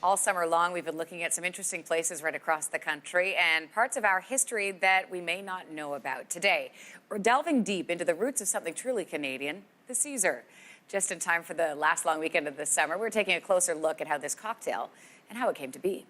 All summer long, we've been looking at some interesting places right across the country and parts of our history that we may not know about. Today, we're delving deep into the roots of something truly Canadian, the Caesar. Just in time for the last long weekend of the summer, we're taking a closer look at how this cocktail and how it came to be.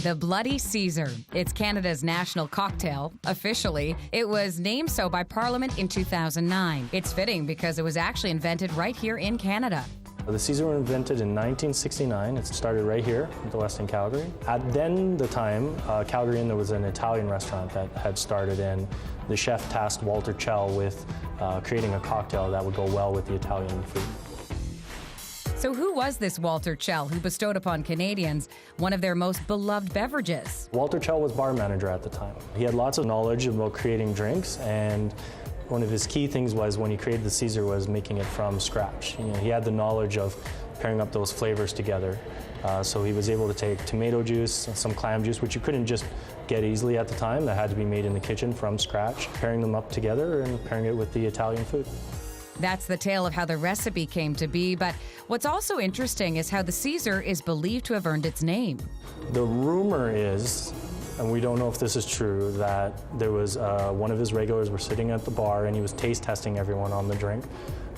The Bloody Caesar. It's Canada's national cocktail. Officially, it was named so by Parliament in 2009. It's fitting because it was actually invented right here in Canada. The Caesar was invented in 1969. It started right here in Western Calgary. At the time, Calgary, there was an Italian restaurant that had started, and the chef tasked Walter Chell with creating a cocktail that would go well with the Italian food. So who was this Walter Chell who bestowed upon Canadians one of their most beloved beverages? Walter Chell was bar manager at the time. He had lots of knowledge about creating drinks, and one of his key things was when he created the Caesar was making it from scratch. He had the knowledge of pairing up those flavors together. So he was able to take tomato juice, some clam juice, which you couldn't just get easily at the time. That had to be made in the kitchen from scratch, pairing them up together and pairing it with the Italian food. That's the tale of how the recipe came to be, but what's also interesting is how the Caesar is believed to have earned its name. The rumor is, and we don't know if this is true, that there was one of his regulars were sitting at the bar and he was taste testing everyone on the drink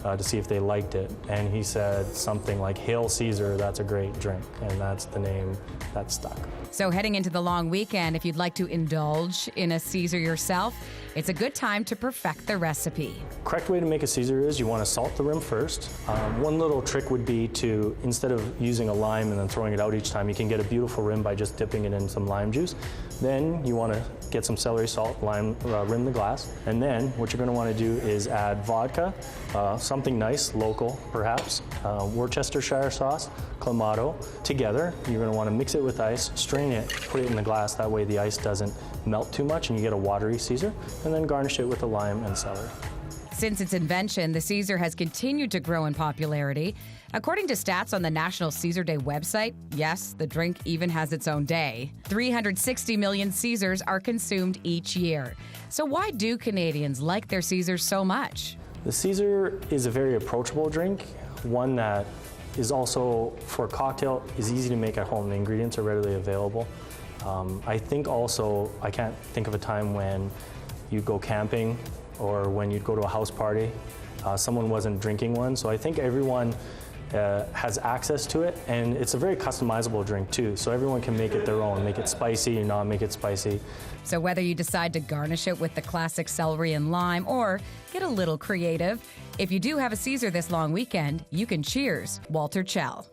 to see if they liked it. And he said something like, "Hail Caesar, that's a great drink." And that's the name that stuck. So heading into the long weekend, if you'd like to indulge in a Caesar yourself, it's a good time to perfect the recipe. Correct way to make a Caesar is you want to salt the rim first. One little trick would be to, instead of using a lime and then throwing it out each time, you can get a beautiful rim by just dipping it in some lime juice. Then you want to get some celery salt, rim the glass, and then what you're going to want to do is add vodka, something nice, local perhaps, Worcestershire sauce, Clamato, together. You're going to want to mix it with ice, strain it, put it in the glass, that way the ice doesn't melt too much and you get a watery Caesar, and then garnish it with a lime and celery. Since its invention, the Caesar has continued to grow in popularity. According to stats on the National Caesar Day website, yes, the drink even has its own day. 360 million Caesars are consumed each year. So why do Canadians like their Caesars so much? The Caesar is a very approachable drink, one that is also, for a cocktail, is easy to make at home. The ingredients are readily available. I think also, I can't think of a time when you go camping or when you'd go to a house party, someone wasn't drinking one. So I think everyone has access to it, and it's a very customizable drink too. So everyone can make it their own, make it spicy or not make it spicy. So whether you decide to garnish it with the classic celery and lime or get a little creative, if you do have a Caesar this long weekend, you can cheers Walter Chell.